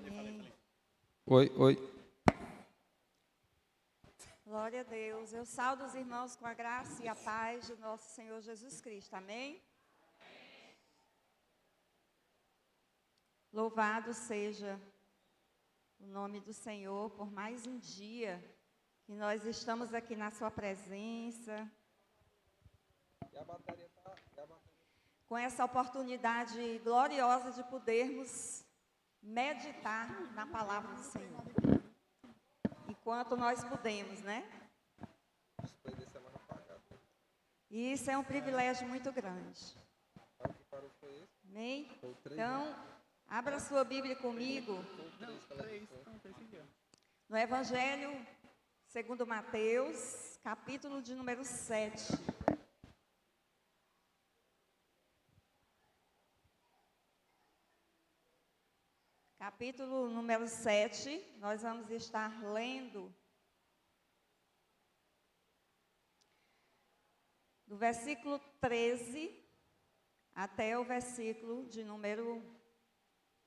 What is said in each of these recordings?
Amém. Oi, oi. Glória a Deus. Eu saúdo os irmãos com a graça e a paz do nosso Senhor Jesus Cristo. Amém? Louvado seja o nome do Senhor por mais um dia que nós estamos aqui na sua presença. Com essa oportunidade gloriosa de podermos meditar na palavra do Senhor. Enquanto nós podemos, né? E isso é um privilégio muito grande. Amém? Então, abra sua Bíblia comigo. No Evangelho segundo Mateus, capítulo de número 7. Capítulo número 7, nós vamos estar lendo do versículo 13 até o versículo de número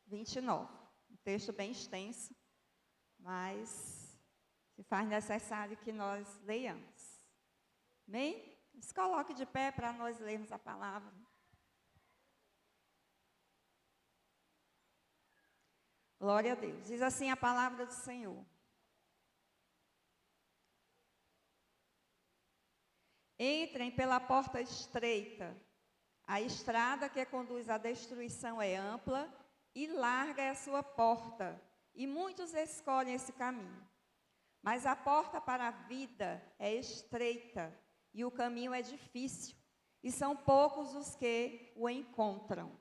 29. Um texto bem extenso, mas se faz necessário que nós leiamos. Amém? Se coloque de pé para nós lermos a palavra. Glória a Deus. Diz assim a palavra do Senhor. Entrem pela porta estreita. A estrada que conduz à destruição é ampla e larga é a sua porta, e muitos escolhem esse caminho. Mas a porta para a vida é estreita, e o caminho é difícil, e são poucos os que o encontram.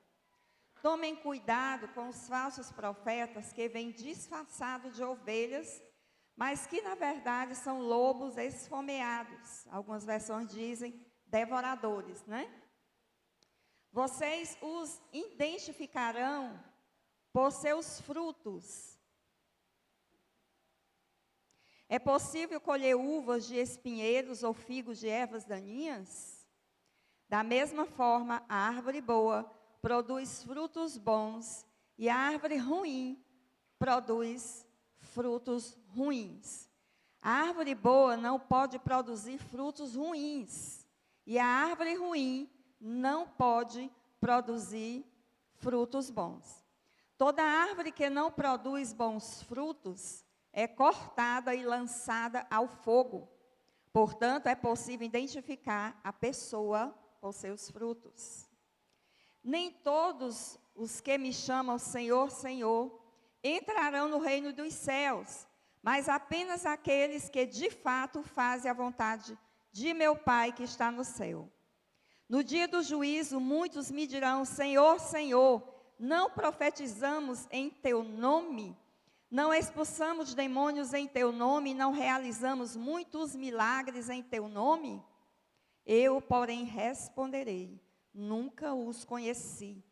Tomem cuidado com os falsos profetas que vêm disfarçados de ovelhas, mas que na verdade são lobos esfomeados. Algumas versões dizem devoradores, né? Vocês os identificarão por seus frutos. É possível colher uvas de espinheiros ou figos de ervas daninhas? Da mesma forma, a árvore boa produz frutos bons e a árvore ruim produz frutos ruins. A árvore boa não pode produzir frutos ruins e a árvore ruim não pode produzir frutos bons. Toda árvore que não produz bons frutos é cortada e lançada ao fogo. Portanto, é possível identificar a pessoa por seus frutos. Nem todos os que me chamam Senhor, Senhor, entrarão no reino dos céus, mas apenas aqueles que de fato fazem a vontade de meu Pai que está no céu. No dia do juízo, muitos me dirão, Senhor, Senhor, não profetizamos em teu nome? Não expulsamos demônios em teu nome? Não realizamos muitos milagres em teu nome? Eu, porém, responderei, nunca os conheci.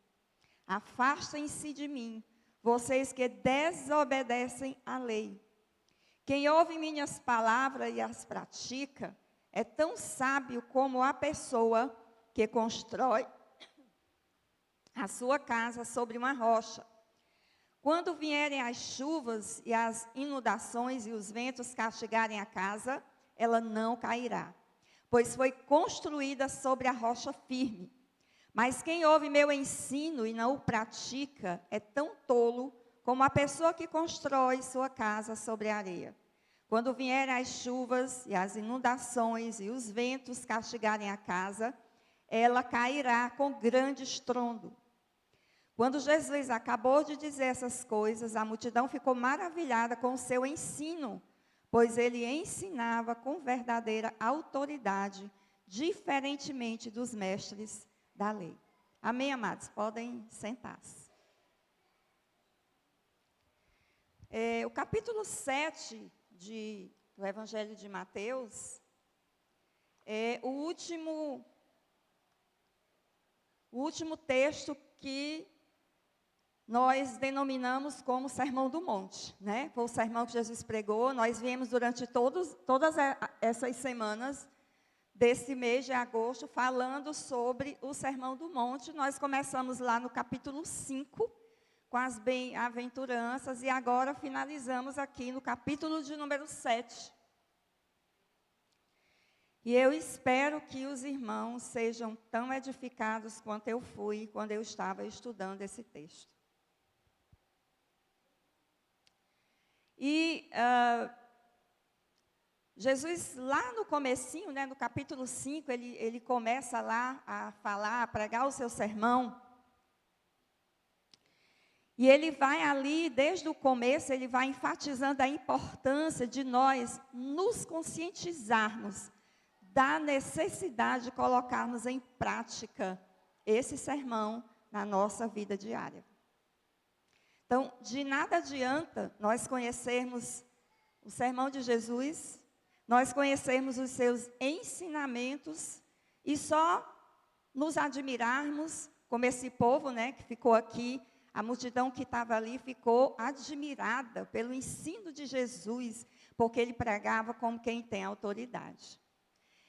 Afastem-se de mim, vocês que desobedecem à lei. Quem ouve minhas palavras e as pratica, é tão sábio como a pessoa que constrói a sua casa sobre uma rocha. Quando vierem as chuvas e as inundações e os ventos castigarem a casa, ela não cairá, pois foi construída sobre a rocha firme. Mas quem ouve meu ensino e não o pratica é tão tolo como a pessoa que constrói sua casa sobre a areia. Quando vierem as chuvas e as inundações e os ventos castigarem a casa, ela cairá com grande estrondo. Quando Jesus acabou de dizer essas coisas, a multidão ficou maravilhada com o seu ensino, pois ele ensinava com verdadeira autoridade, diferentemente dos mestres da lei. Amém, amados? Podem sentar-se. O capítulo 7 do Evangelho de Mateus é o último texto que nós denominamos como Sermão do Monte, né? Foi o sermão que Jesus pregou. Nós viemos durante todas essas semanas desse mês de agosto falando sobre o Sermão do Monte. Nós começamos lá no capítulo 5, com as bem-aventuranças, e agora finalizamos aqui no capítulo de número 7. E eu espero que os irmãos sejam tão edificados quanto eu fui quando eu estava estudando esse texto. E Jesus, lá no comecinho, né, no capítulo 5, ele começa lá a falar, a pregar o seu sermão. E ele vai ali, desde o começo, ele vai enfatizando a importância de nós nos conscientizarmos da necessidade de colocarmos em prática esse sermão na nossa vida diária. Então, de nada adianta nós conhecermos o sermão de Jesus, nós conhecermos os seus ensinamentos e só nos admirarmos, como esse povo, né, que ficou aqui, a multidão que estava ali ficou admirada pelo ensino de Jesus, porque ele pregava como quem tem autoridade.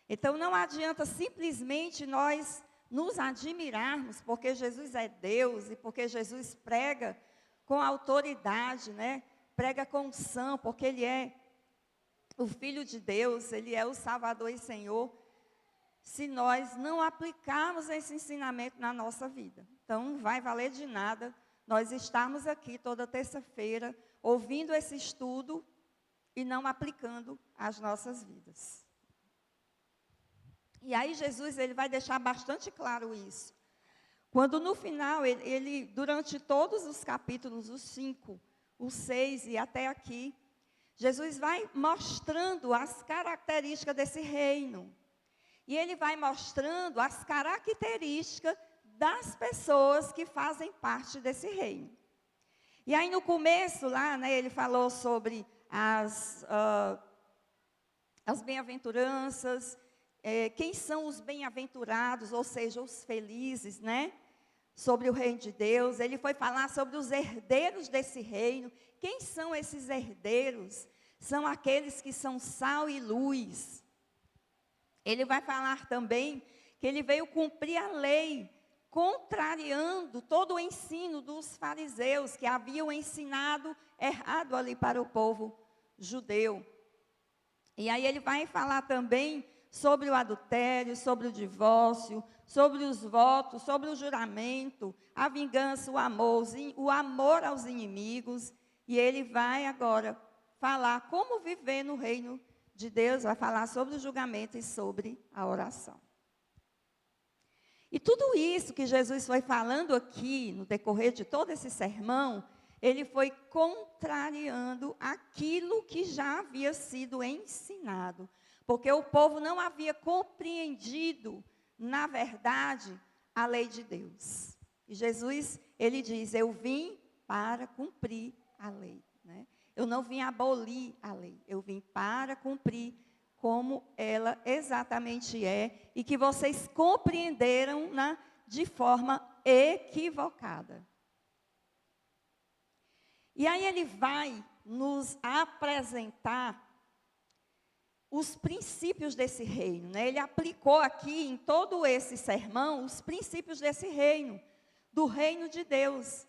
Então, não adianta simplesmente nós nos admirarmos, porque Jesus é Deus e porque Jesus prega com autoridade, né? Prega com unção, porque Ele é o Filho de Deus, Ele é o Salvador e Senhor, se nós não aplicarmos esse ensinamento na nossa vida. Então, não vai valer de nada nós estarmos aqui toda terça-feira, ouvindo esse estudo e não aplicando às nossas vidas. E aí Jesus, ele vai deixar bastante claro isso. Quando no final, ele durante todos os capítulos, os 5, os 6 e até aqui, Jesus vai mostrando as características desse reino. E ele vai mostrando as características das pessoas que fazem parte desse reino. E aí no começo lá, né, ele falou sobre as bem-aventuranças, quem são os bem-aventurados, ou seja, os felizes, né? Sobre o reino de Deus. Ele foi falar sobre os herdeiros desse reino. Quem são esses herdeiros? São aqueles que são sal e luz. Ele vai falar também que ele veio cumprir a lei, contrariando todo o ensino dos fariseus, que haviam ensinado errado ali para o povo judeu. E aí ele vai falar também sobre o adultério, sobre o divórcio, sobre os votos, sobre o juramento, a vingança, o amor aos inimigos. E ele vai agora falar como viver no reino de Deus, vai falar sobre o julgamento e sobre a oração. E tudo isso que Jesus foi falando aqui, no decorrer de todo esse sermão, ele foi contrariando aquilo que já havia sido ensinado. Porque o povo não havia compreendido, na verdade, a lei de Deus. E Jesus, ele diz, eu vim para cumprir a lei. Né? Eu não vim abolir a lei, eu vim para cumprir como ela exatamente é, e que vocês compreenderam de forma equivocada. E aí ele vai nos apresentar os princípios desse reino, né? Ele aplicou aqui em todo esse sermão os princípios desse reino, do reino de Deus.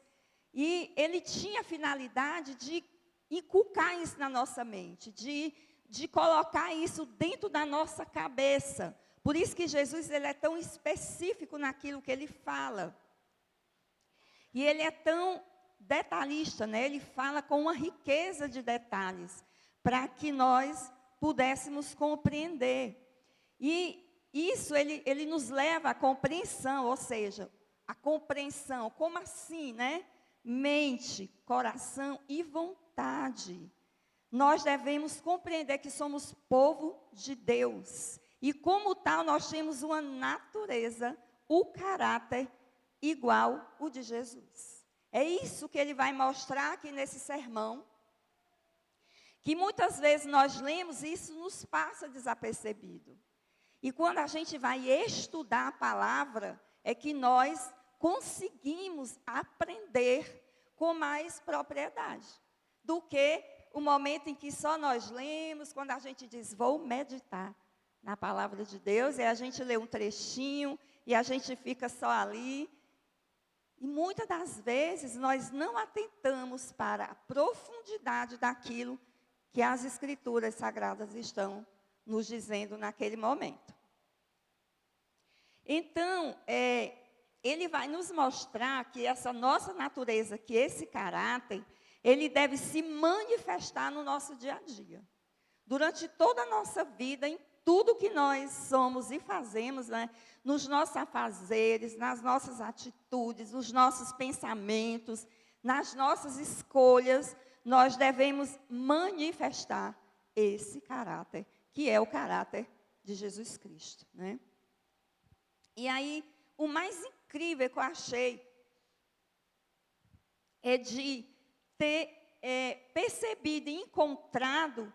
E ele tinha a finalidade de inculcar isso na nossa mente, de colocar isso dentro da nossa cabeça. Por isso que Jesus, ele é tão específico naquilo que ele fala. E ele é tão detalhista, né? Ele fala com uma riqueza de detalhes, para que nós pudéssemos compreender. E isso, ele nos leva à compreensão, ou seja, a compreensão, como assim, né? Mente, coração e vontade. Nós devemos compreender que somos povo de Deus. E como tal, nós temos uma natureza, o caráter igual o de Jesus. É isso que ele vai mostrar aqui nesse sermão. Que muitas vezes nós lemos e isso nos passa desapercebido. E quando a gente vai estudar a palavra, é que nós conseguimos aprender com mais propriedade do que o momento em que só nós lemos, quando a gente diz, vou meditar na palavra de Deus, e a gente lê um trechinho, e a gente fica só ali. E muitas das vezes nós não atentamos para a profundidade daquilo que as Escrituras Sagradas estão nos dizendo naquele momento. Então, ele vai nos mostrar que essa nossa natureza, que esse caráter, ele deve se manifestar no nosso dia a dia. Durante toda a nossa vida, em tudo que nós somos e fazemos, né, nos nossos afazeres, nas nossas atitudes, nos nossos pensamentos, nas nossas escolhas, nós devemos manifestar esse caráter, que é o caráter de Jesus Cristo, né? E aí, o mais incrível que eu achei é de ter percebido e encontrado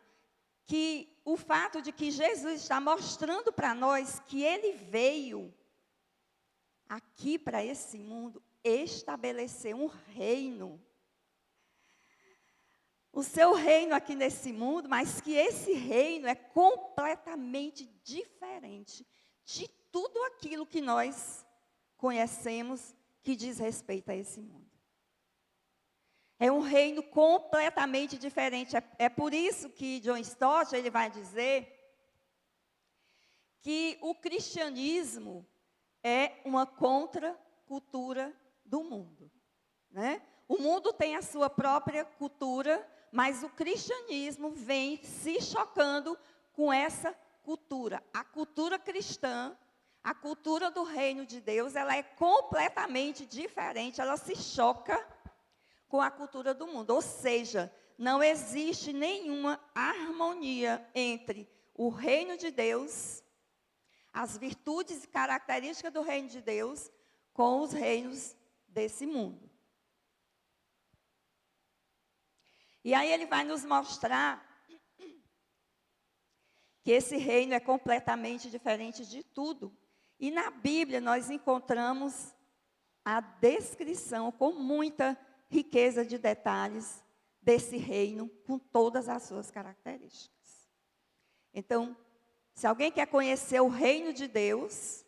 que o fato de que Jesus está mostrando para nós que Ele veio aqui para esse mundo estabelecer um reino. O seu reino aqui nesse mundo, mas que esse reino é completamente diferente de tudo aquilo que nós conhecemos que diz respeito a esse mundo. É um reino completamente diferente. É por isso que John Stott ele vai dizer que o cristianismo é uma contracultura do mundo, né? O mundo tem a sua própria cultura, mas o cristianismo vem se chocando com essa cultura. A cultura cristã, a cultura do reino de Deus, ela é completamente diferente, ela se choca com a cultura do mundo. Ou seja, não existe nenhuma harmonia entre o reino de Deus, as virtudes e características do reino de Deus, com os reinos desse mundo. E aí ele vai nos mostrar que esse reino é completamente diferente de tudo. E na Bíblia nós encontramos a descrição com muita riqueza de detalhes desse reino, com todas as suas características. Então, se alguém quer conhecer o reino de Deus,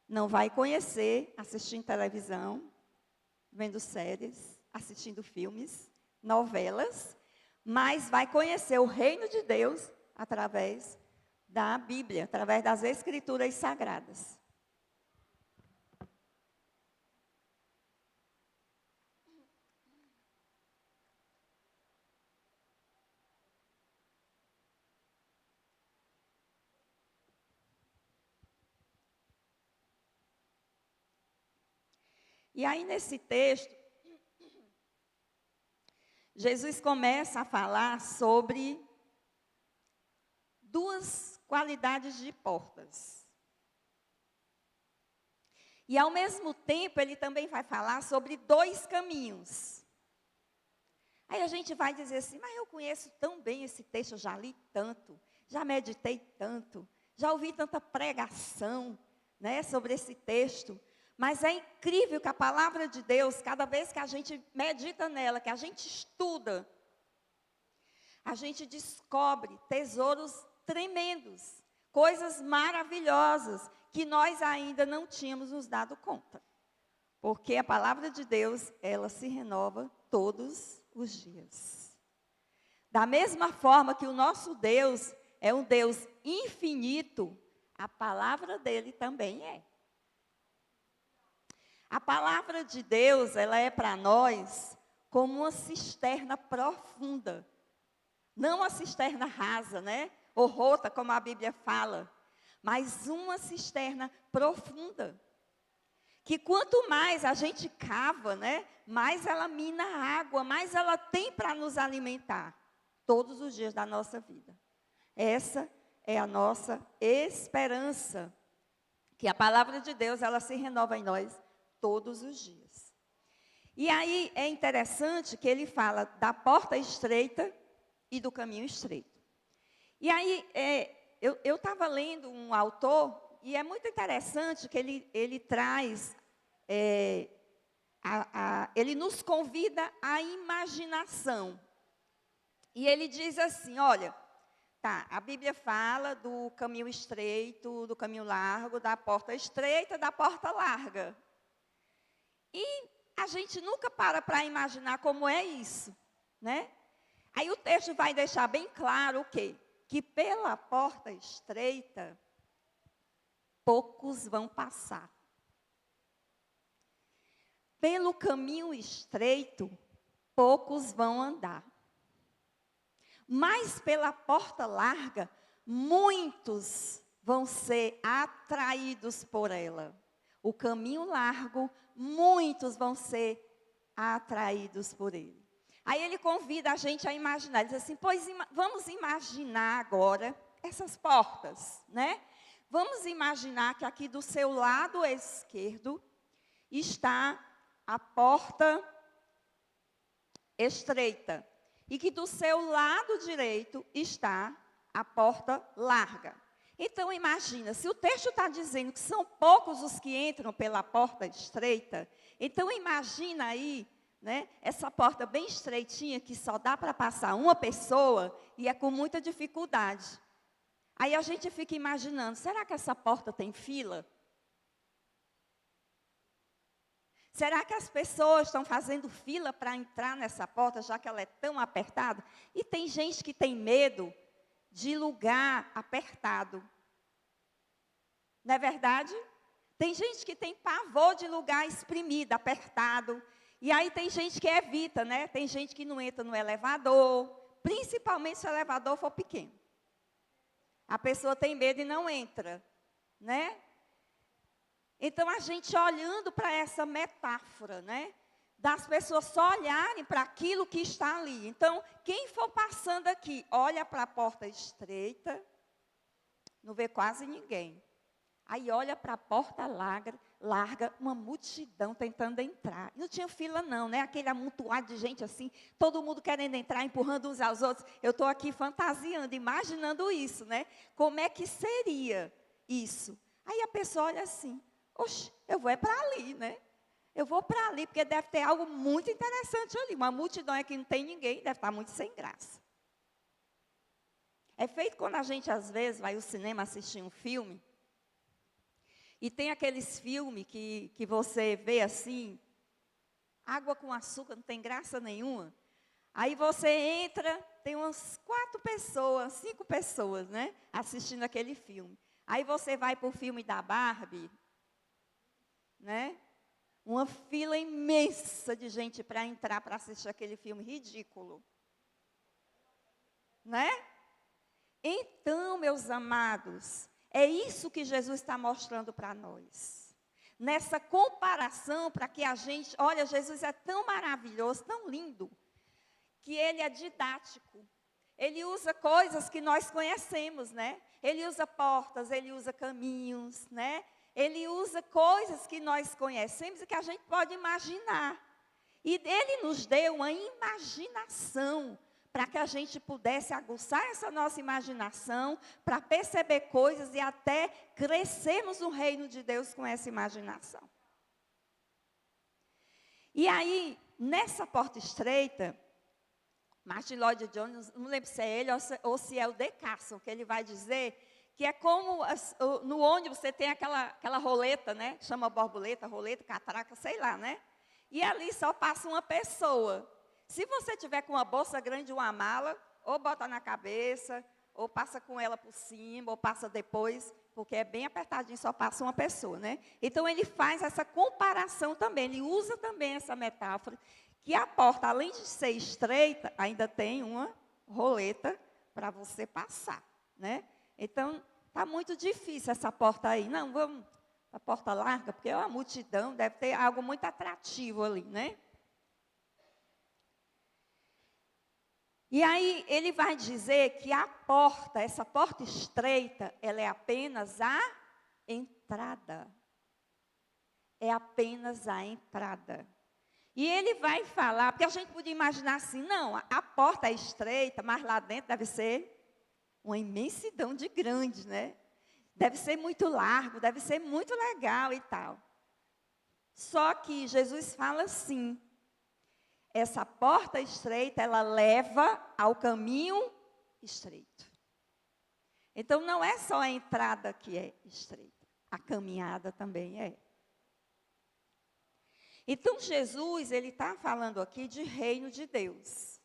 não vai conhecer assistindo televisão, vendo séries, assistindo filmes, novelas, mas vai conhecer o reino de Deus através da Bíblia, através das Escrituras Sagradas. E aí, nesse texto, Jesus começa a falar sobre duas qualidades de portas. E, ao mesmo tempo, ele também vai falar sobre dois caminhos. Aí a gente vai dizer assim, mas eu conheço tão bem esse texto, eu já li tanto, já meditei tanto, já ouvi tanta pregação, né, sobre esse texto. Mas é incrível que a palavra de Deus, cada vez que a gente medita nela, que a gente estuda, a gente descobre tesouros tremendos, coisas maravilhosas, que nós ainda não tínhamos nos dado conta. Porque a palavra de Deus, ela se renova todos os dias. Da mesma forma que o nosso Deus é um Deus infinito, a palavra dele também é. A palavra de Deus, ela é para nós como uma cisterna profunda. Não uma cisterna rasa, né? Ou rota, como a Bíblia fala. Mas uma cisterna profunda. Que quanto mais a gente cava, né? Mais ela mina água, mais ela tem para nos alimentar. Todos os dias da nossa vida. Essa é a nossa esperança. Que a palavra de Deus, ela se renova em nós todos os dias. E aí é interessante que ele fala da porta estreita e do caminho estreito. E aí eu estava lendo um autor, e é muito interessante que ele traz, ele nos convida à imaginação. E ele diz assim, olha, tá, a Bíblia fala do caminho estreito, do caminho largo, da porta estreita, da porta larga. E a gente nunca para imaginar como é isso, né? Aí o texto vai deixar bem claro o quê? Que pela porta estreita, poucos vão passar. Pelo caminho estreito, poucos vão andar. Mas pela porta larga, muitos vão ser atraídos por ela. O caminho largo, muitos vão ser atraídos por ele. Aí ele convida a gente a imaginar, ele diz assim, vamos imaginar agora essas portas, né? Vamos imaginar que aqui do seu lado esquerdo está a porta estreita. E que do seu lado direito está a porta larga. Então, imagina, se o texto está dizendo que são poucos os que entram pela porta estreita, então imagina aí, né, essa porta bem estreitinha, que só dá para passar uma pessoa, e é com muita dificuldade. Aí a gente fica imaginando, será que essa porta tem fila? Será que as pessoas estão fazendo fila para entrar nessa porta, já que ela é tão apertada? E tem gente que tem medo de lugar apertado. Não é verdade? Tem gente que tem pavor de lugar espremido, apertado. E aí tem gente que evita, né? Tem gente que não entra no elevador, principalmente se o elevador for pequeno. A pessoa tem medo e não entra, né? Então, a gente olhando para essa metáfora, né? Das pessoas só olharem para aquilo que está ali. Então, quem for passando aqui, olha para a porta estreita, não vê quase ninguém. Aí olha para a porta larga, uma multidão tentando entrar. Não tinha fila não, né? Aquele amontoado de gente assim, todo mundo querendo entrar, empurrando uns aos outros. Eu estou aqui fantasiando, imaginando isso, né? Como é que seria isso? Aí a pessoa olha assim, oxe, eu vou para ali, né? Eu vou para ali, porque deve ter algo muito interessante ali. Uma multidão é que não tem ninguém, deve estar muito sem graça. É feito quando a gente, às vezes, vai ao cinema assistir um filme, e tem aqueles filmes que você vê assim, água com açúcar, não tem graça nenhuma. Aí você entra, tem umas 4 pessoas, 5 pessoas, né? Assistindo aquele filme. Aí você vai para o filme da Barbie, né? Uma fila imensa de gente para entrar para assistir aquele filme ridículo. Né? Então, meus amados, é isso que Jesus está mostrando para nós. Nessa comparação, para que a gente... Olha, Jesus é tão maravilhoso, tão lindo, que ele é didático. Ele usa coisas que nós conhecemos, né? Ele usa portas, ele usa caminhos, né? Ele usa coisas que nós conhecemos e que a gente pode imaginar. E ele nos deu uma imaginação para que a gente pudesse aguçar essa nossa imaginação, para perceber coisas e até crescermos no reino de Deus com essa imaginação. E aí, nessa porta estreita, Martin Lloyd Jones, não lembro se é ele ou se é o D. Carson, que ele vai dizer que é como no ônibus você tem aquela roleta, né? Chama borboleta, roleta, catraca, sei lá, né? E ali só passa uma pessoa. Se você tiver com uma bolsa grande, uma mala, ou bota na cabeça, ou passa com ela por cima, ou passa depois, porque é bem apertadinho, só passa uma pessoa, né? Então, ele faz essa comparação também, ele usa também essa metáfora, que a porta, além de ser estreita, ainda tem uma roleta para você passar, né? Então, está muito difícil essa porta aí. Não, vamos para a porta larga, porque é uma multidão, deve ter algo muito atrativo ali, né? E aí, ele vai dizer que a porta, essa porta estreita, ela é apenas a entrada. É apenas a entrada. E ele vai falar, porque a gente podia imaginar assim, não, a porta é estreita, mas lá dentro deve ser uma imensidão de grande, né? Deve ser muito largo, deve ser muito legal e tal. Só que Jesus fala assim, essa porta estreita, ela leva ao caminho estreito. Então, não é só a entrada que é estreita, a caminhada também é. Então, Jesus, ele está falando aqui de reino de Deus.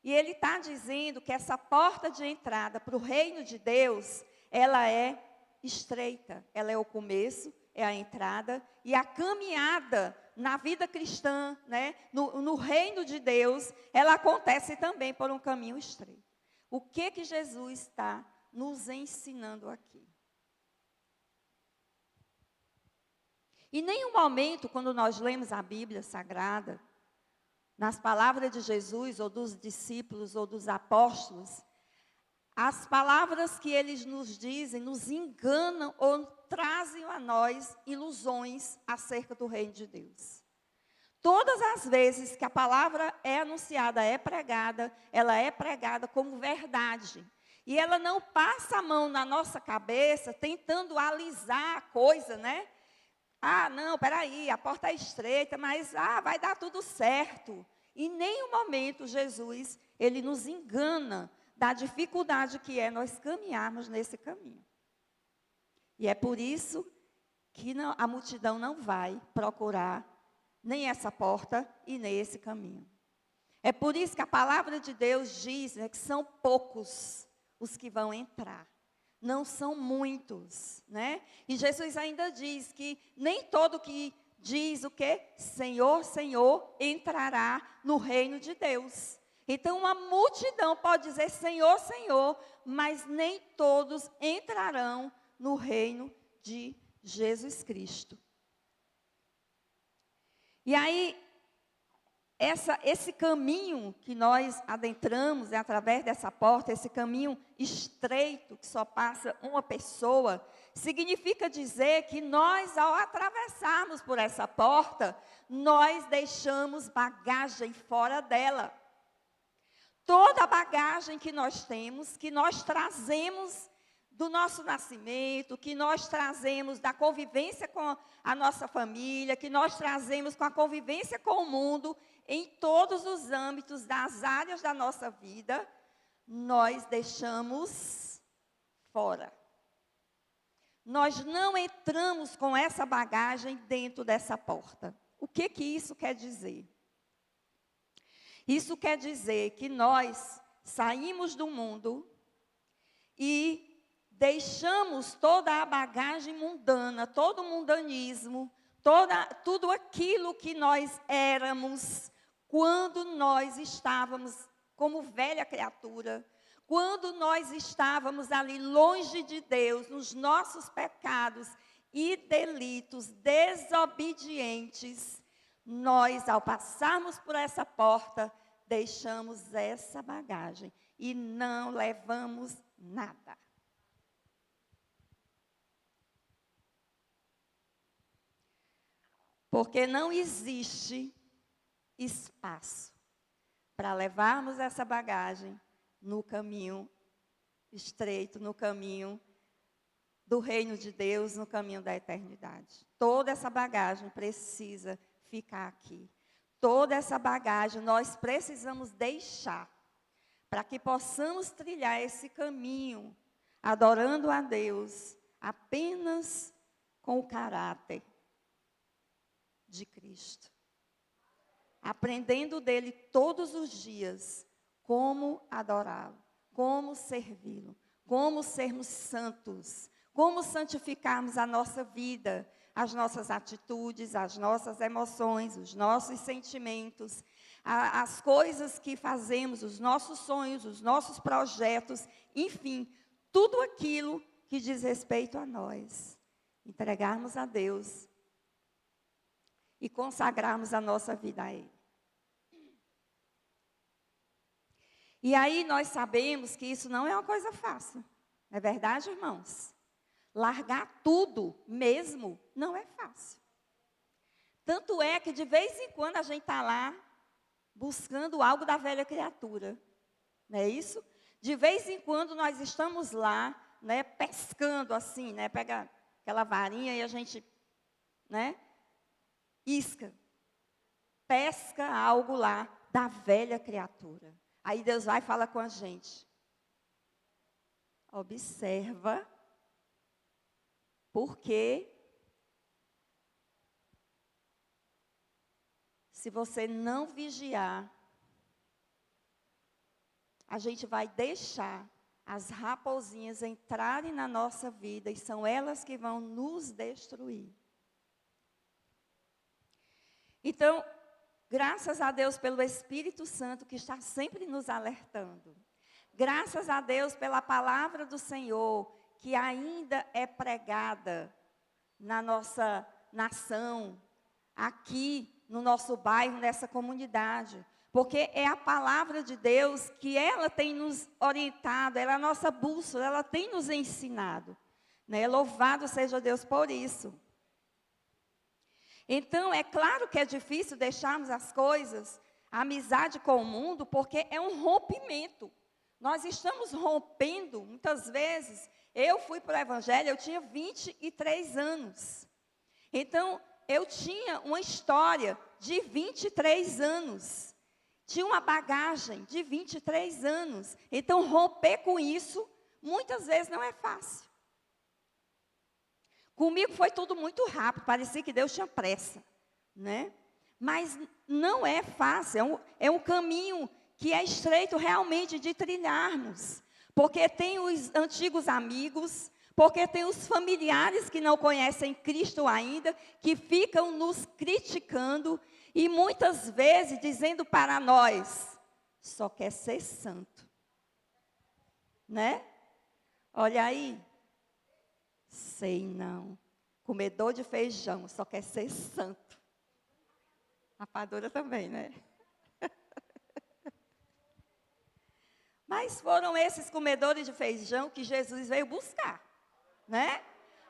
E ele está dizendo que essa porta de entrada para o reino de Deus, ela é estreita. Ela é o começo, é a entrada. E a caminhada na vida cristã, né, no reino de Deus, ela acontece também por um caminho estreito. O que Jesus está nos ensinando aqui? Em nenhum momento, quando nós lemos a Bíblia Sagrada, nas palavras de Jesus, ou dos discípulos, ou dos apóstolos, as palavras que eles nos dizem, nos enganam ou trazem a nós ilusões acerca do reino de Deus. Todas as vezes que a palavra é anunciada, ela é pregada como verdade. E ela não passa a mão na nossa cabeça, tentando alisar a coisa, né? Ah, não, peraí, a porta é estreita, mas vai dar tudo certo. Em nenhum momento Jesus, ele nos engana da dificuldade que é nós caminharmos nesse caminho. E é por isso que a multidão não vai procurar nem essa porta e nem esse caminho. É por isso que a palavra de Deus diz, né, que são poucos os que vão entrar. Não são muitos, né? E Jesus ainda diz que nem todo que diz o quê? Senhor, Senhor, entrará no reino de Deus. Então, uma multidão pode dizer Senhor, Senhor, mas nem todos entrarão no reino de Jesus Cristo. E aí, esse caminho que nós adentramos, através dessa porta, esse caminho estreito, que só passa uma pessoa, significa dizer que nós, ao atravessarmos por essa porta, nós deixamos bagagem fora dela. Toda a bagagem que nós temos, que nós trazemos do nosso nascimento, que nós trazemos da convivência com a nossa família, que nós trazemos com a convivência com o mundo, em todos os âmbitos das áreas da nossa vida, nós deixamos fora. Nós não entramos com essa bagagem dentro dessa porta. O que isso quer dizer? Isso quer dizer que nós saímos do mundo e deixamos toda a bagagem mundana, todo o mundanismo, tudo aquilo que nós éramos quando nós estávamos como velha criatura, quando nós estávamos ali longe de Deus, nos nossos pecados e delitos, desobedientes, nós, ao passarmos por essa porta, deixamos essa bagagem e não levamos nada. Porque não existe espaço para levarmos essa bagagem no caminho estreito, no caminho do reino de Deus, no caminho da eternidade. Toda essa bagagem precisa ficar aqui. Toda essa bagagem nós precisamos deixar para que possamos trilhar esse caminho, adorando a Deus apenas com o caráter de Cristo. Aprendendo dele todos os dias como adorá-lo, como servi-lo, como sermos santos, como santificarmos a nossa vida, as nossas atitudes, as nossas emoções, os nossos sentimentos, as coisas que fazemos, os nossos sonhos, os nossos projetos, enfim, tudo aquilo que diz respeito a nós. Entregarmos a Deus e consagrarmos a nossa vida a Ele. E aí nós sabemos que isso não é uma coisa fácil. Não é verdade, irmãos? Largar tudo mesmo não é fácil. Tanto é que de vez em quando a gente está lá buscando algo da velha criatura. Não é isso? De vez em quando nós estamos lá, né, pescando assim, né, pega aquela varinha e a gente, né, isca, pesca algo lá da velha criatura. Aí Deus vai e fala com a gente. Observa, porque se você não vigiar, a gente vai deixar as raposinhas entrarem na nossa vida e são elas que vão nos destruir. Então, graças a Deus pelo Espírito Santo que está sempre nos alertando. Graças a Deus pela palavra do Senhor que ainda é pregada na nossa nação, aqui no nosso bairro, nessa comunidade. Porque é a palavra de Deus que ela tem nos orientado, ela é a nossa bússola, ela tem nos ensinado. Né? Louvado seja Deus por isso. Então, é claro que é difícil deixarmos as coisas, a amizade com o mundo, porque é um rompimento. Nós estamos rompendo, muitas vezes. Eu fui para o Evangelho, eu tinha 23 anos. Então, eu tinha uma história de 23 anos. Tinha uma bagagem de 23 anos. Então, romper com isso, muitas vezes não é fácil. Comigo foi tudo muito rápido, parecia que Deus tinha pressa, né? Mas não é fácil, é um caminho que é estreito realmente de trilharmos. Porque tem os antigos amigos, porque tem os familiares que não conhecem Cristo ainda, que ficam nos criticando e muitas vezes dizendo para nós, só quer ser santo. Né? Olha aí. Sei não. Comedor de feijão, só quer ser santo. Rapadura também, né? Mas foram esses comedores de feijão que Jesus veio buscar, né?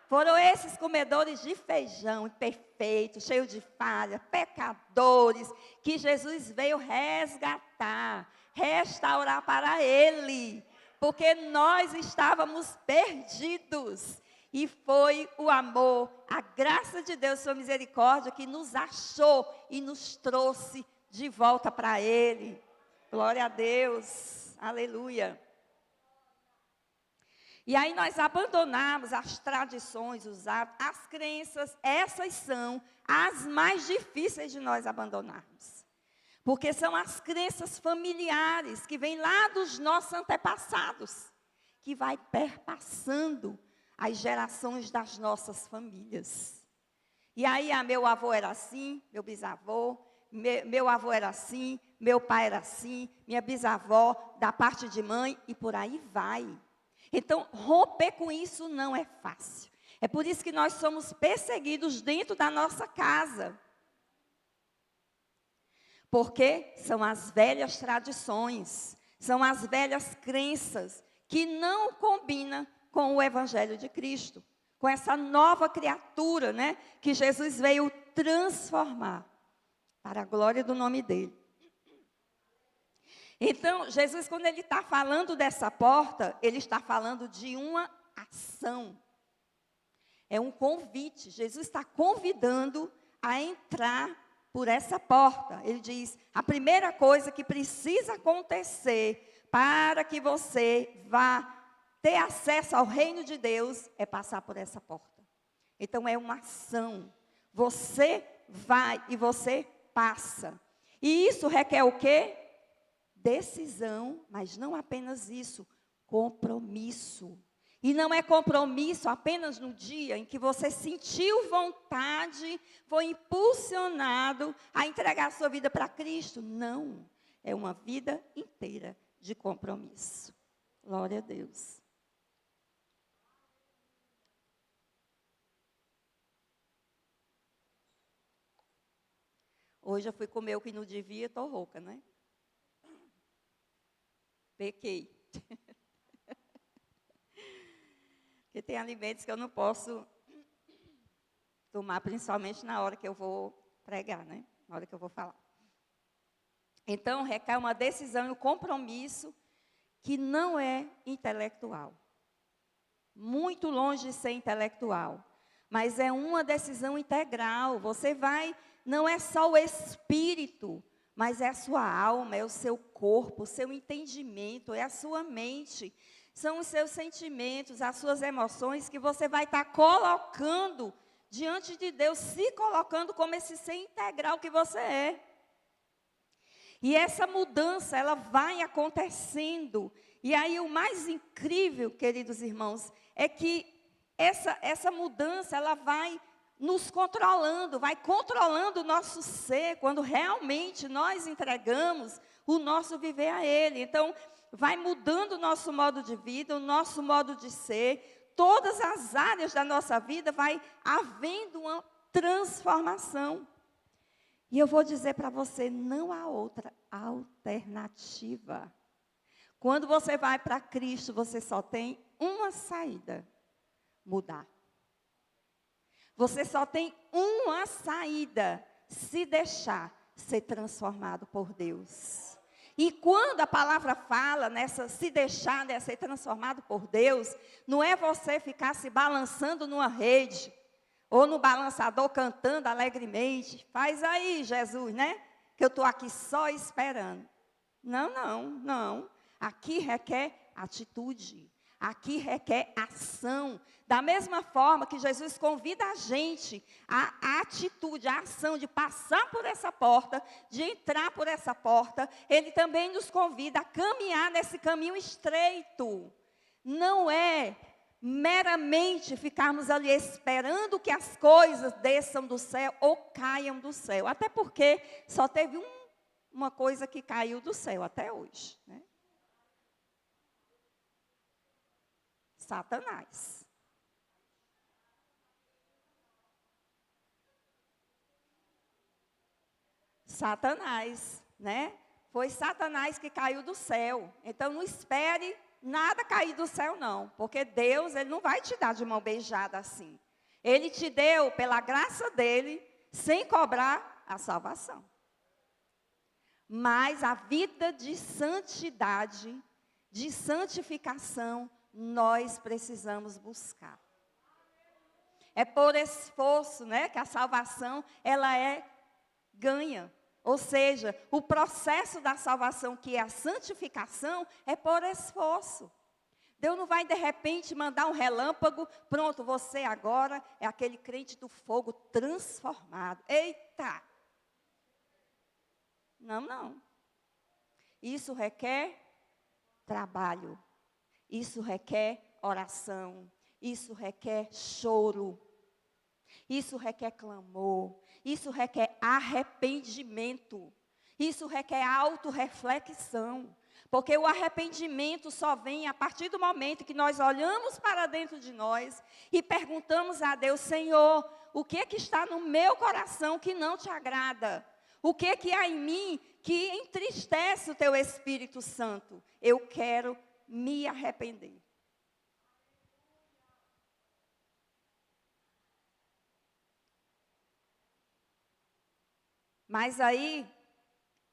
Foram esses comedores de feijão imperfeitos, cheios de falha, pecadores, que Jesus veio resgatar, restaurar para Ele. Porque nós estávamos perdidos. E foi o amor, a graça de Deus, sua misericórdia, que nos achou e nos trouxe de volta para Ele. Glória a Deus, aleluia. E aí nós abandonamos as tradições, os hábitos, as crenças, essas são as mais difíceis de nós abandonarmos. Porque são as crenças familiares que vêm lá dos nossos antepassados, que vai perpassando as gerações das nossas famílias. E aí, meu avô era assim, meu bisavô, meu avô era assim, meu pai era assim, minha bisavó, da parte de mãe, e por aí vai. Então, romper com isso não é fácil. É por isso que nós somos perseguidos dentro da nossa casa. Porque são as velhas tradições, são as velhas crenças que não combinam com o Evangelho de Cristo, com essa nova criatura, né, que Jesus veio transformar para a glória do nome dele. Então, Jesus, quando ele está falando dessa porta, ele está falando de uma ação. É um convite. Jesus está convidando a entrar por essa porta. Ele diz, a primeira coisa que precisa acontecer para que você vá ter acesso ao reino de Deus é passar por essa porta. Então, é uma ação. Você vai e você passa. E isso requer o quê? Decisão, mas não apenas isso, compromisso. E não é compromisso apenas no dia em que você sentiu vontade, foi impulsionado a entregar a sua vida para Cristo. Não, é uma vida inteira de compromisso. Glória a Deus. Hoje eu fui comer o que não devia, estou rouca, né? Pequei. Porque tem alimentos que eu não posso tomar, principalmente na hora que eu vou pregar, né? Na hora que eu vou falar. Então, requer uma decisão e um compromisso que não é intelectual. Muito longe de ser intelectual. Mas é uma decisão integral. Você vai, não é só o espírito, mas é a sua alma, é o seu corpo, o seu entendimento, é a sua mente. São os seus sentimentos, as suas emoções que você vai estar colocando diante de Deus, se colocando como esse ser integral que você é. E essa mudança, ela vai acontecendo. E aí o mais incrível, queridos irmãos, é que essa mudança, ela vai nos controlando, vai controlando o nosso ser, quando realmente nós entregamos o nosso viver a Ele. Então, vai mudando o nosso modo de vida, o nosso modo de ser, todas as áreas da nossa vida vai havendo uma transformação. E eu vou dizer para você, não há outra alternativa. Quando você vai para Cristo, você só tem uma saída: mudar. Você só tem uma saída: se deixar ser transformado por Deus. E quando a palavra fala nessa se deixar, né, ser transformado por Deus, não é você ficar se balançando numa rede, ou no balançador cantando alegremente. Faz aí, Jesus, né? Que eu estou aqui só esperando. Não. Aqui requer atitude. Aqui requer ação. Da mesma forma que Jesus convida a gente, a atitude, a ação de passar por essa porta, de entrar por essa porta, Ele também nos convida a caminhar nesse caminho estreito. Não é meramente ficarmos ali esperando que as coisas desçam do céu ou caiam do céu. Até porque só teve uma coisa que caiu do céu até hoje, né? Satanás. Satanás, né? Foi Satanás que caiu do céu. Então não espere nada cair do céu, não. Porque Deus, Ele não vai te dar de mão beijada assim. Ele te deu, pela graça dEle, sem cobrar a salvação. Mas a vida de santidade, de santificação, nós precisamos buscar. É por esforço, né, que a salvação, ela é ganha. Ou seja, o processo da salvação, que é a santificação, é por esforço. Deus não vai, de repente, mandar um relâmpago. Pronto, você agora é aquele crente do fogo transformado. Eita! Não. Isso requer trabalho. Isso requer oração. Isso requer choro. Isso requer clamor. Isso requer arrependimento. Isso requer autorreflexão. Porque o arrependimento só vem a partir do momento que nós olhamos para dentro de nós e perguntamos a Deus: Senhor, o que está no meu coração que não te agrada? O que há em mim que entristece o teu Espírito Santo? Eu quero me arrepender. Mas aí,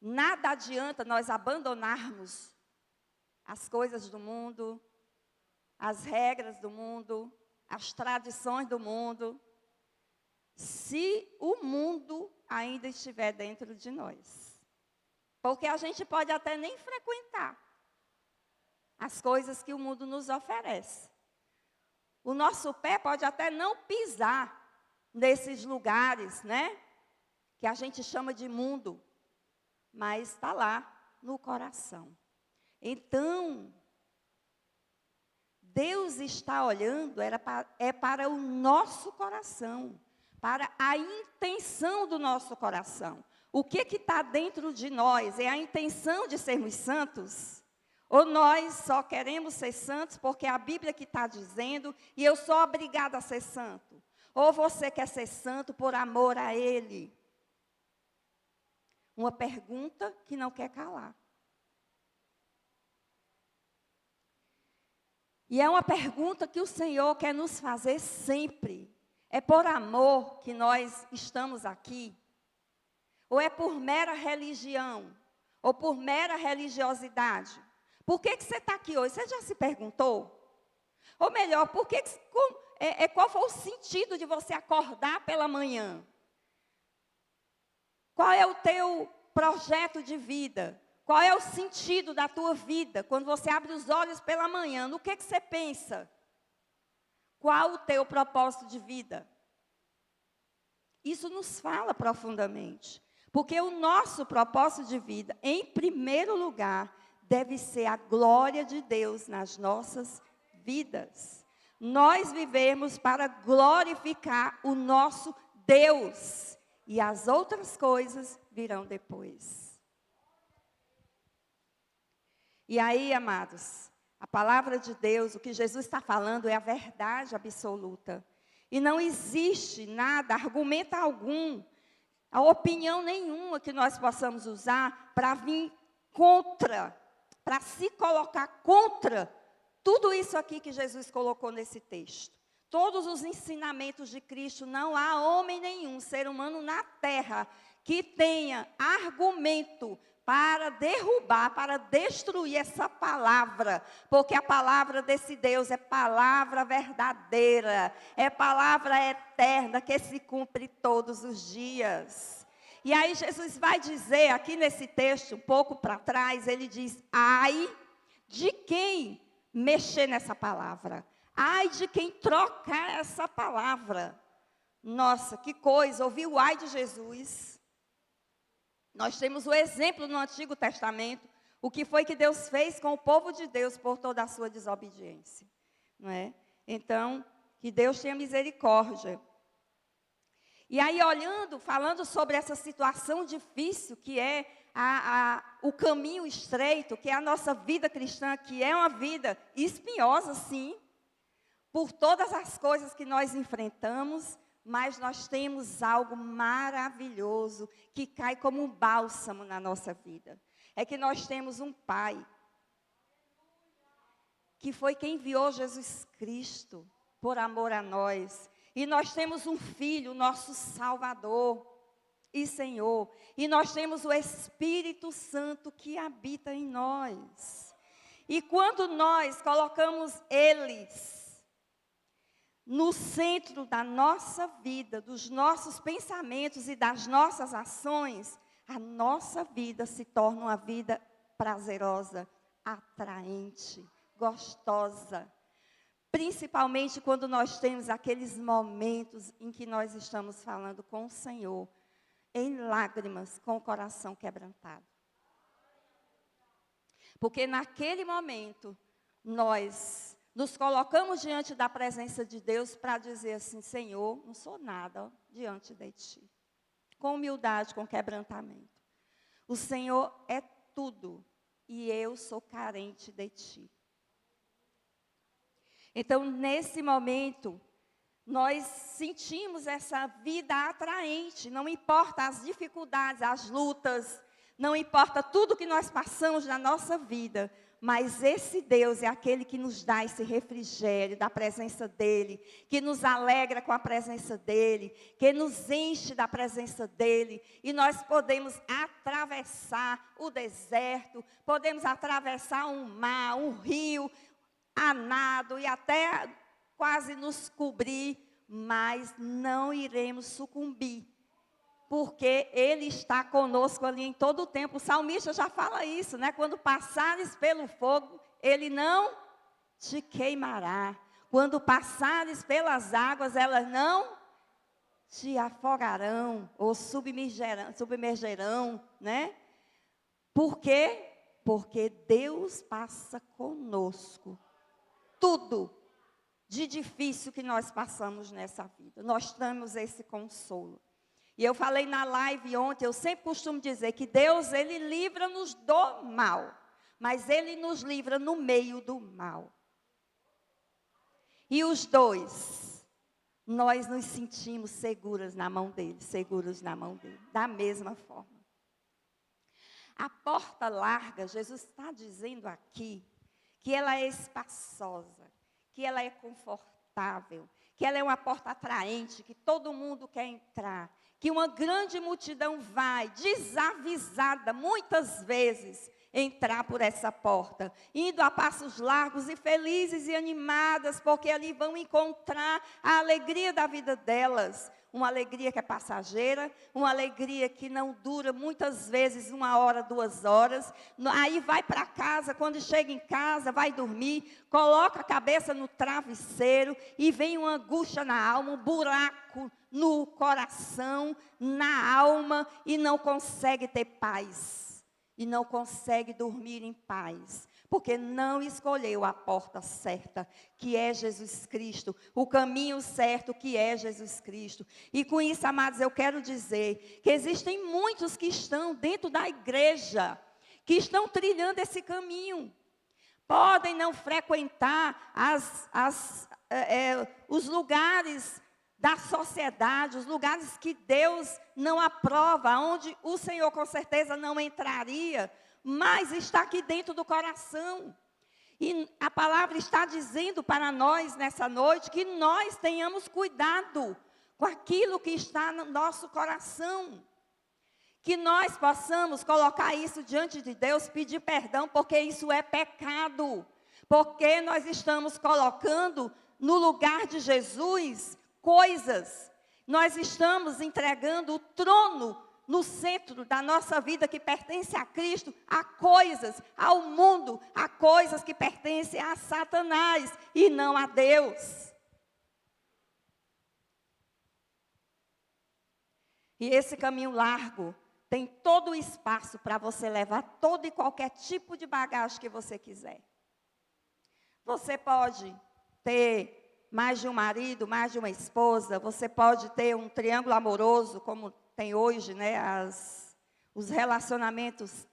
nada adianta nós abandonarmos as coisas do mundo, as regras do mundo, as tradições do mundo, se o mundo ainda estiver dentro de nós. Porque a gente pode até nem frequentar as coisas que o mundo nos oferece. O nosso pé pode até não pisar nesses lugares, né? Que a gente chama de mundo, mas está lá no coração. Então, Deus está olhando para o nosso coração, para a intenção do nosso coração. O que está dentro de nós? É a intenção de sermos santos? Ou nós só queremos ser santos porque é a Bíblia que está dizendo e eu sou obrigada a ser santo? Ou você quer ser santo por amor a Ele? Uma pergunta que não quer calar. E é uma pergunta que o Senhor quer nos fazer sempre. É por amor que nós estamos aqui? Ou é por mera religião? Ou por mera religiosidade? Por que você está aqui hoje? Você já se perguntou? Ou melhor, qual foi o sentido de você acordar pela manhã? Qual é o teu projeto de vida? Qual é o sentido da tua vida? Quando você abre os olhos pela manhã, no que você pensa? Qual o teu propósito de vida? Isso nos fala profundamente. Porque o nosso propósito de vida, em primeiro lugar, deve ser a glória de Deus nas nossas vidas. Nós vivemos para glorificar o nosso Deus. E as outras coisas virão depois. E aí, amados, a palavra de Deus, o que Jesus está falando é a verdade absoluta. E não existe nada, argumento algum, a opinião nenhuma que nós possamos usar para vir contra, para se colocar contra tudo isso aqui que Jesus colocou nesse texto. Todos os ensinamentos de Cristo, não há homem nenhum, ser humano na terra, que tenha argumento para derrubar, para destruir essa palavra, porque a palavra desse Deus é palavra verdadeira, é palavra eterna que se cumpre todos os dias. E aí Jesus vai dizer, aqui nesse texto, um pouco para trás, ele diz, ai de quem mexer nessa palavra, ai de quem trocar essa palavra. Nossa, que coisa, ouvir o ai de Jesus. Nós temos o exemplo no Antigo Testamento, o que foi que Deus fez com o povo de Deus por toda a sua desobediência, não é? Então, que Deus tenha misericórdia. E aí, falando sobre essa situação difícil, que é o caminho estreito, que é a nossa vida cristã, que é uma vida espinhosa, sim, por todas as coisas que nós enfrentamos, mas nós temos algo maravilhoso que cai como um bálsamo na nossa vida. É que nós temos um Pai, que foi quem enviou Jesus Cristo por amor a nós. E nós temos um Filho, nosso Salvador e Senhor. E nós temos o Espírito Santo que habita em nós. E quando nós colocamos eles no centro da nossa vida, dos nossos pensamentos e das nossas ações, a nossa vida se torna uma vida prazerosa, atraente, gostosa. Principalmente quando nós temos aqueles momentos em que nós estamos falando com o Senhor, em lágrimas, com o coração quebrantado. Porque naquele momento, nós nos colocamos diante da presença de Deus para dizer assim, Senhor, não sou nada diante de Ti. Com humildade, com quebrantamento. O Senhor é tudo e eu sou carente de Ti. Então, nesse momento, nós sentimos essa vida atraente, não importa as dificuldades, as lutas, não importa tudo que nós passamos na nossa vida, mas esse Deus é aquele que nos dá esse refrigério da presença dEle, que nos alegra com a presença dEle, que nos enche da presença dEle, e nós podemos atravessar o deserto, podemos atravessar um mar, um rio, a nado e até quase nos cobrir, mas não iremos sucumbir. Porque Ele está conosco ali em todo o tempo. O salmista já fala isso, né? Quando passares pelo fogo, Ele não te queimará. Quando passares pelas águas, elas não te afogarão ou submergerão, né? Por quê? Porque Deus passa conosco. Tudo de difícil que nós passamos nessa vida. Nós temos esse consolo. E eu falei na live ontem, eu sempre costumo dizer que Deus, Ele livra-nos do mal. Mas Ele nos livra no meio do mal. E os dois, nós nos sentimos seguros na mão dEle, da mesma forma. A porta larga, Jesus está dizendo aqui, que ela é espaçosa, que ela é confortável, que ela é uma porta atraente, que todo mundo quer entrar, que uma grande multidão vai, desavisada, muitas vezes, entrar por essa porta, indo a passos largos e felizes e animadas, porque ali vão encontrar a alegria da vida delas, uma alegria que é passageira, uma alegria que não dura muitas vezes 1 hora, 2 horas, aí vai para casa, quando chega em casa, vai dormir, coloca a cabeça no travesseiro e vem uma angústia na alma, um buraco no coração, coração, na alma, e não consegue ter paz. E não consegue dormir em paz. Porque não escolheu a porta certa, que é Jesus Cristo. O caminho certo, que é Jesus Cristo. E com isso, amados, eu quero dizer que existem muitos que estão dentro da igreja, que estão trilhando esse caminho. Podem não frequentar os lugares da sociedade, os lugares que Deus não aprova, onde o Senhor com certeza não entraria, mas está aqui dentro do coração. E a palavra está dizendo para nós nessa noite que nós tenhamos cuidado com aquilo que está no nosso coração. Que nós possamos colocar isso diante de Deus, pedir perdão, porque isso é pecado. Porque nós estamos colocando no lugar de Jesus coisas. Nós estamos entregando o trono no centro da nossa vida que pertence a Cristo, a coisas, ao mundo, a coisas que pertencem a Satanás e não a Deus. E esse caminho largo tem todo o espaço para você levar todo e qualquer tipo de bagagem que você quiser. Você pode ter mais de um marido, mais de uma esposa, você pode ter um triângulo amoroso, como tem hoje, né, os relacionamentos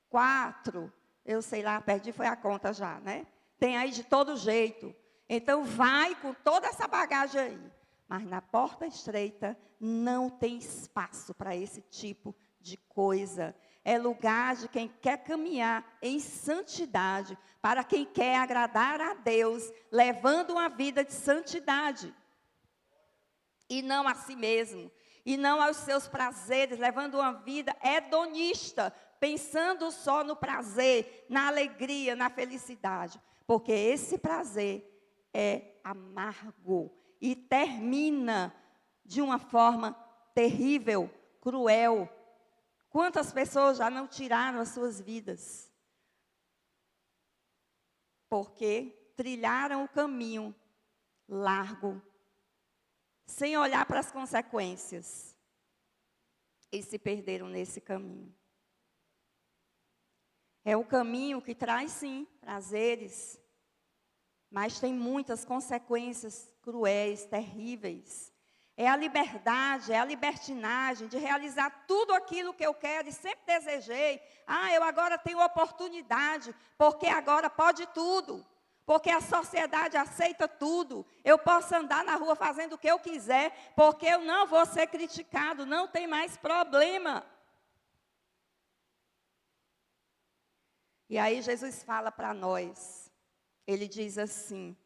4, eu sei lá, perdi foi a conta já, né? Tem aí de todo jeito. Então vai com toda essa bagagem aí. Mas na porta estreita não tem espaço para esse tipo de coisa. É lugar de quem quer caminhar em santidade, para quem quer agradar a Deus, levando uma vida de santidade. E não a si mesmo, e não aos seus prazeres, levando uma vida hedonista, pensando só no prazer, na alegria, na felicidade. Porque esse prazer é amargo e termina de uma forma terrível, cruel. Quantas pessoas já não tiraram as suas vidas? Porque trilharam o caminho largo, sem olhar para as consequências, e se perderam nesse caminho. É o caminho que traz, sim, prazeres, mas tem muitas consequências cruéis, terríveis. É a liberdade, é a libertinagem de realizar tudo aquilo que eu quero e sempre desejei. Eu agora tenho oportunidade, porque agora pode tudo. Porque a sociedade aceita tudo. Eu posso andar na rua fazendo o que eu quiser, porque eu não vou ser criticado, não tem mais problema. E aí Jesus fala para nós, ele diz assim: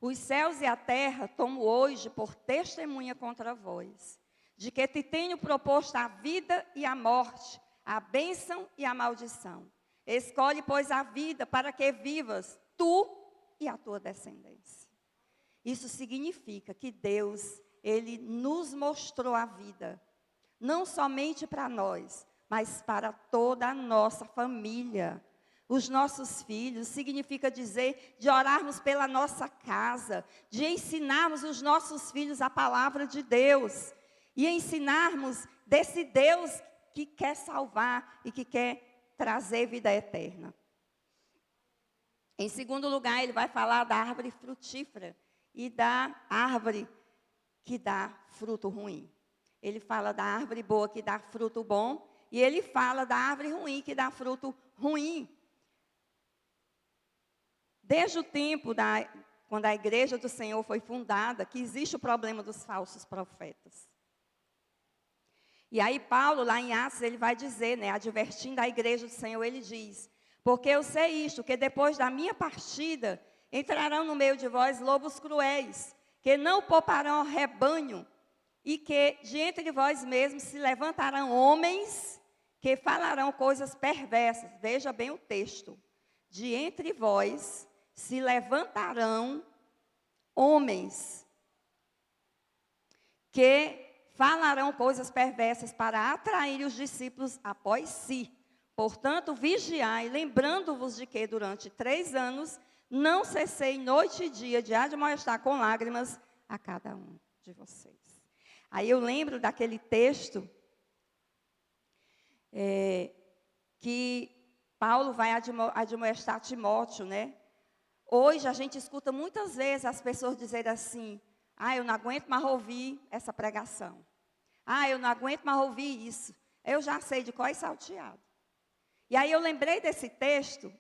os céus e a terra tomo hoje por testemunha contra vós, de que te tenho proposto a vida e a morte, a bênção e a maldição. Escolhe, pois, a vida para que vivas tu e a tua descendência. Isso significa que Deus, Ele nos mostrou a vida, não somente para nós, mas para toda a nossa família. Os nossos filhos, significa dizer, de orarmos pela nossa casa, de ensinarmos os nossos filhos a palavra de Deus, e ensinarmos desse Deus que quer salvar e que quer trazer vida eterna. Em segundo lugar, ele vai falar da árvore frutífera e da árvore que dá fruto ruim. Ele fala da árvore boa que dá fruto bom, e ele fala da árvore ruim que dá fruto ruim. Desde o tempo quando a igreja do Senhor foi fundada, que existe o problema dos falsos profetas. E aí Paulo, lá em Atos, ele vai dizer, né, advertindo a igreja do Senhor, ele diz: porque eu sei isto, que depois da minha partida, entrarão no meio de vós lobos cruéis, que não pouparão rebanho, e que de entre vós mesmos se levantarão homens que falarão coisas perversas. Veja bem o texto. De entre vós se levantarão homens que falarão coisas perversas para atrair os discípulos após si. Portanto, vigiai, lembrando-vos de que durante 3 anos não cessei noite e dia de admoestar com lágrimas a cada um. de vocês. Aí eu lembro daquele texto que Paulo vai admoestar Timóteo, né? Hoje a gente escuta muitas vezes as pessoas dizerem assim: eu não aguento mais ouvir essa pregação. Eu não aguento mais ouvir isso. Eu já sei de qual é salteado. E aí eu lembrei desse texto,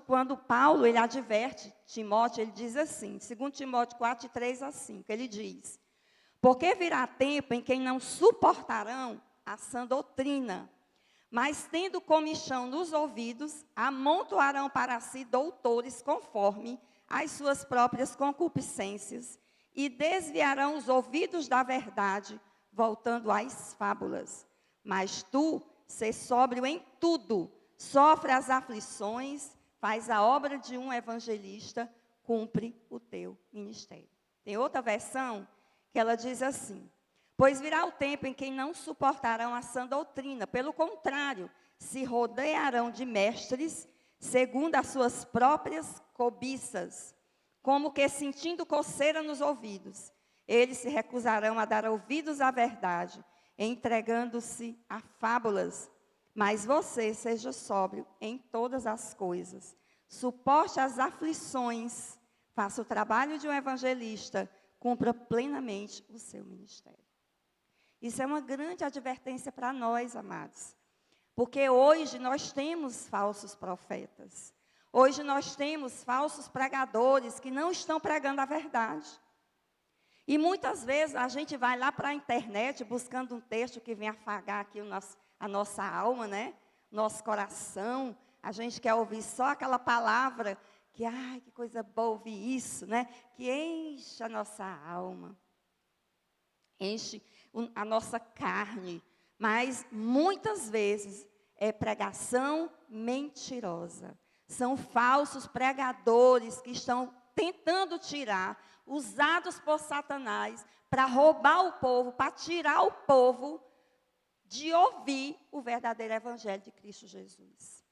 quando Paulo, ele adverte Timóteo, ele diz assim, 2 Timóteo 4, 3 a 5, ele diz: porque virá tempo em que não suportarão a sã doutrina, mas tendo comichão nos ouvidos, amontoarão para si doutores conforme as suas próprias concupiscências, e desviarão os ouvidos da verdade, voltando às fábulas. Mas tu, sê sóbrio em tudo, sofre as aflições, faz a obra de um evangelista, cumpre o teu ministério. Tem outra versão que ela diz assim: pois virá o tempo em que não suportarão a sã doutrina, pelo contrário, se rodearão de mestres, segundo as suas próprias cobiças, como que sentindo coceira nos ouvidos. Eles se recusarão a dar ouvidos à verdade, entregando-se a fábulas. Mas você seja sóbrio em todas as coisas, suporte as aflições, faça o trabalho de um evangelista, cumpra plenamente o seu ministério. Isso é uma grande advertência para nós, amados. Porque hoje nós temos falsos profetas. Hoje nós temos falsos pregadores que não estão pregando a verdade. E muitas vezes a gente vai lá para a internet buscando um texto que vem afagar aqui a nossa alma, né? Nosso coração. A gente quer ouvir só aquela palavra que, que coisa boa ouvir isso, né? Que enche a nossa alma. Enche a nossa carne, mas muitas vezes é pregação mentirosa. São falsos pregadores que estão tentando tirar, usados por Satanás, para roubar o povo, para tirar o povo de ouvir o verdadeiro evangelho de Cristo Jesus.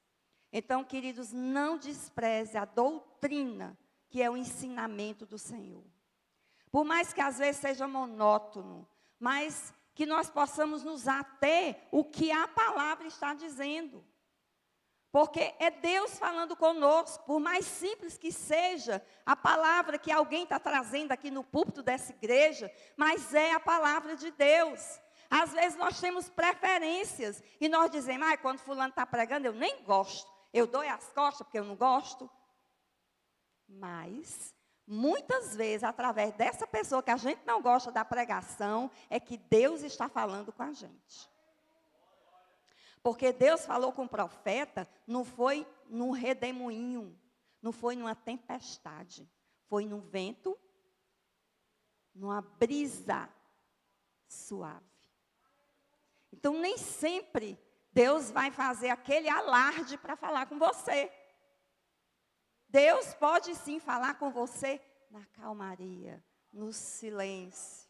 Então, queridos, não despreze a doutrina, que é o ensinamento do Senhor. Por mais que às vezes seja monótono, mas que nós possamos nos ater o que a palavra está dizendo. Porque é Deus falando conosco, por mais simples que seja a palavra que alguém está trazendo aqui no púlpito dessa igreja, mas é a palavra de Deus. Às vezes nós temos preferências e nós dizemos: quando fulano está pregando eu nem gosto, eu dou as costas porque eu não gosto. Mas muitas vezes, através dessa pessoa que a gente não gosta da pregação, é que Deus está falando com a gente. Porque Deus falou com o profeta, não foi num redemoinho, não foi numa tempestade, foi num vento, numa brisa suave. Então, nem sempre Deus vai fazer aquele alarde para falar com você. Deus pode sim falar com você na calmaria, no silêncio.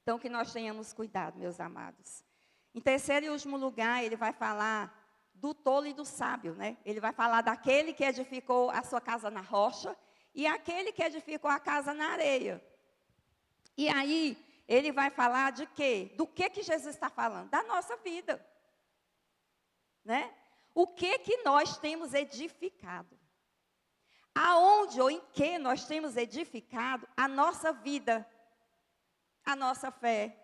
Então, que nós tenhamos cuidado, meus amados. Em terceiro e último lugar, ele vai falar do tolo e do sábio, né? Ele vai falar daquele que edificou a sua casa na rocha e aquele que edificou a casa na areia. E aí, ele vai falar de quê? Do que Jesus está falando? Da nossa vida. Né? O que nós temos edificado? Aonde ou em que nós temos edificado a nossa vida, a nossa fé,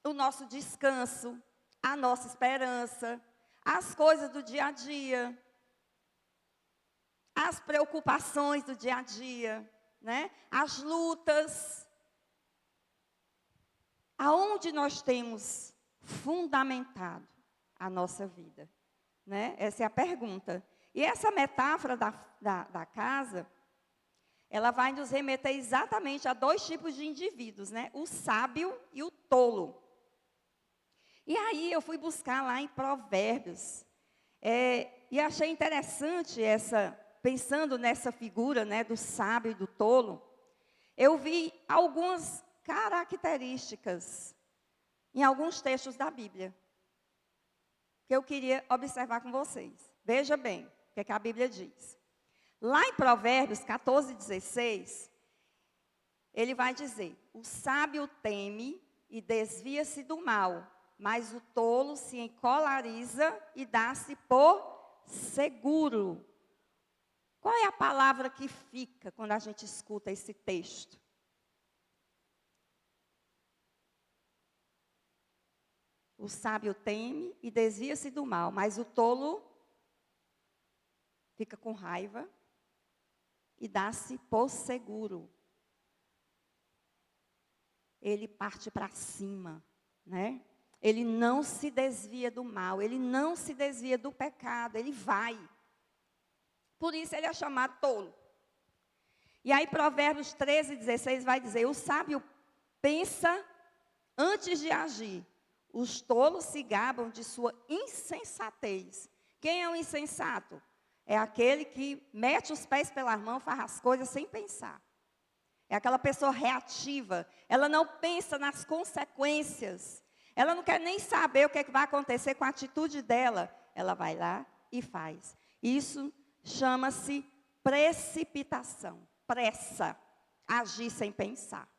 o nosso descanso, a nossa esperança, as coisas do dia a dia, as preocupações do dia a dia, né? As lutas. Aonde nós temos fundamentado a nossa vida, né? Essa é a pergunta. E essa metáfora da casa, ela vai nos remeter exatamente a dois tipos de indivíduos, né? O sábio e o tolo. E aí eu fui buscar lá em Provérbios, e achei interessante pensando nessa figura, né, do sábio e do tolo, eu vi algumas características em alguns textos da Bíblia, que eu queria observar com vocês. Veja bem o que a Bíblia diz. Lá em Provérbios 14:16, ele vai dizer: o sábio teme e desvia-se do mal, mas o tolo se encolariza e dá-se por seguro. Qual é a palavra que fica quando a gente escuta esse texto? O sábio teme e desvia-se do mal, mas o tolo fica com raiva e dá-se por seguro. Ele parte para cima, né? Ele não se desvia do mal, ele não se desvia do pecado, ele vai. Por isso ele é chamado tolo. E aí Provérbios 13:16 vai dizer: o sábio pensa antes de agir. Os tolos se gabam de sua insensatez. Quem é o insensato? É aquele que mete os pés pelas mãos, faz as coisas sem pensar. É aquela pessoa reativa. Ela não pensa nas consequências. Ela não quer nem saber o que vai acontecer com a atitude dela. Ela vai lá e faz. Isso chama-se precipitação. Pressa. Agir sem pensar.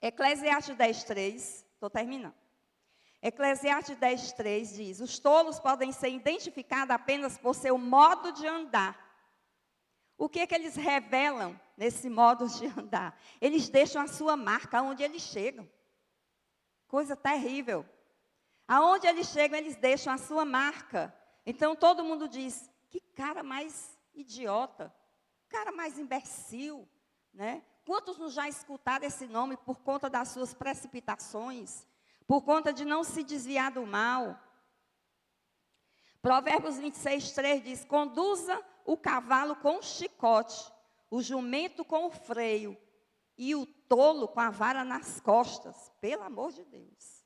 Eclesiastes 10:3. Estou terminando. Eclesiastes 10:3 diz: os tolos podem ser identificados apenas por seu modo de andar. O que é que eles revelam nesse modo de andar? Eles deixam a sua marca aonde eles chegam. Coisa terrível. Aonde eles chegam, eles deixam a sua marca. Então todo mundo diz: que cara mais idiota, cara mais imbecil, né? Quantos não já escutaram esse nome por conta das suas precipitações, por conta de não se desviar do mal? Provérbios 26:3 diz: conduza o cavalo com o chicote, o jumento com o freio, e o tolo com a vara nas costas. Pelo amor de Deus.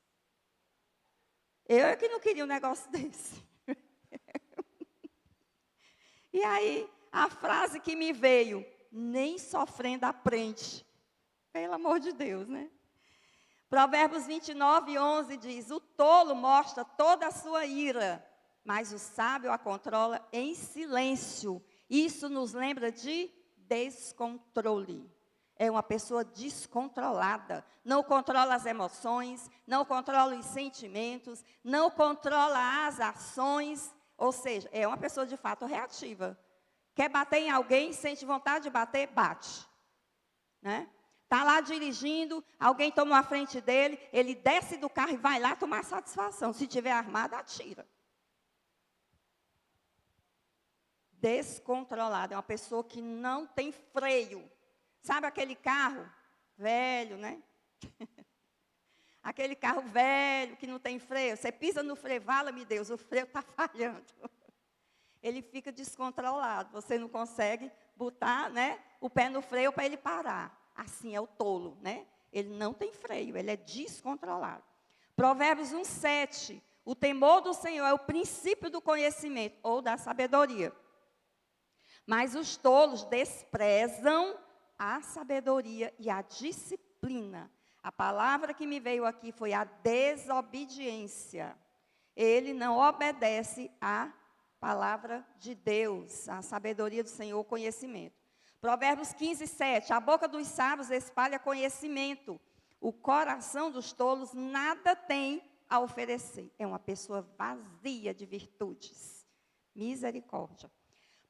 Eu é que não queria um negócio desse. E aí, a frase que me veio: nem sofrendo aprende. Pelo amor de Deus, né? Provérbios 29:11 diz: o tolo mostra toda a sua ira, mas o sábio a controla em silêncio. Isso nos lembra de descontrole. É uma pessoa descontrolada. Não controla as emoções, não controla os sentimentos, não controla as ações. Ou seja, é uma pessoa de fato reativa. Quer bater em alguém, sente vontade de bater, bate. Né? Está lá dirigindo, alguém toma a frente dele, ele desce do carro e vai lá tomar satisfação. Se tiver armado, atira. Descontrolado, é uma pessoa que não tem freio. Sabe aquele carro velho, né? Aquele carro velho que não tem freio. Você pisa no freio, vala-me Deus, o freio está falhando. Ele fica descontrolado. Você não consegue botar, né, o pé no freio para ele parar. Assim é o tolo, né? Ele não tem freio, ele é descontrolado. Provérbios 1:7. O temor do Senhor é o princípio do conhecimento ou da sabedoria. Mas os tolos desprezam a sabedoria e a disciplina. A palavra que me veio aqui foi a desobediência. Ele não obedece à palavra de Deus, à sabedoria do Senhor, o conhecimento. Provérbios 15:7. A boca dos sábios espalha conhecimento. O coração dos tolos nada tem a oferecer. É uma pessoa vazia de virtudes. Misericórdia.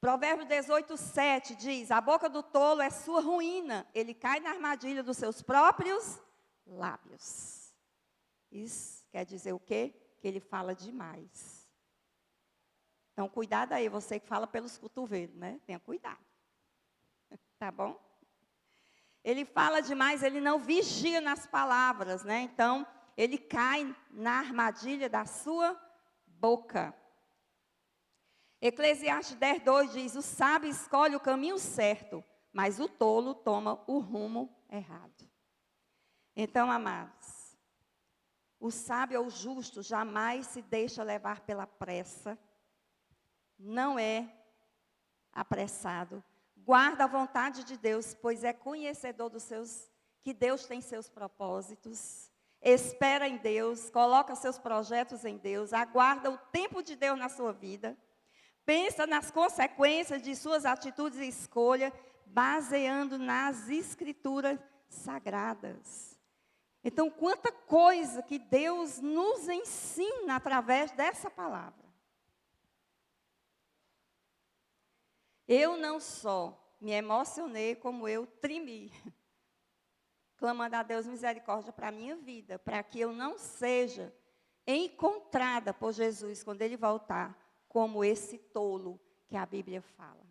Provérbios 18:7 diz: a boca do tolo é sua ruína. Ele cai na armadilha dos seus próprios lábios. Isso quer dizer o quê? Que ele fala demais. Então, cuidado aí, você que fala pelos cotovelos, né? Tenha cuidado. Tá bom? Ele fala demais, ele não vigia nas palavras, né? Então, ele cai na armadilha da sua boca. Eclesiastes 10:2 diz: o sábio escolhe o caminho certo, mas o tolo toma o rumo errado. Então, amados, o sábio ou o justo jamais se deixa levar pela pressa, não é apressado, guarda a vontade de Deus, pois é conhecedor dos seus, que Deus tem seus propósitos, espera em Deus, coloca seus projetos em Deus, aguarda o tempo de Deus na sua vida. Pensa nas consequências de suas atitudes e escolhas, baseando nas escrituras sagradas. Então, quanta coisa que Deus nos ensina através dessa palavra. Eu não só me emocionei, como eu tremi, clamando a Deus misericórdia para a minha vida, para que eu não seja encontrada por Jesus quando Ele voltar, como esse tolo que a Bíblia fala.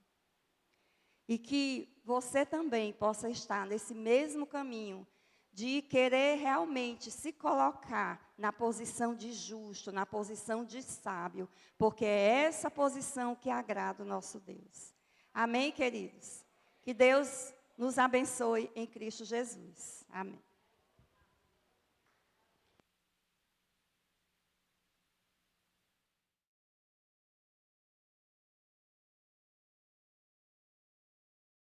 E que você também possa estar nesse mesmo caminho, de querer realmente se colocar na posição de justo, na posição de sábio, porque é essa posição que agrada o nosso Deus. Amém, queridos? Que Deus nos abençoe em Cristo Jesus. Amém.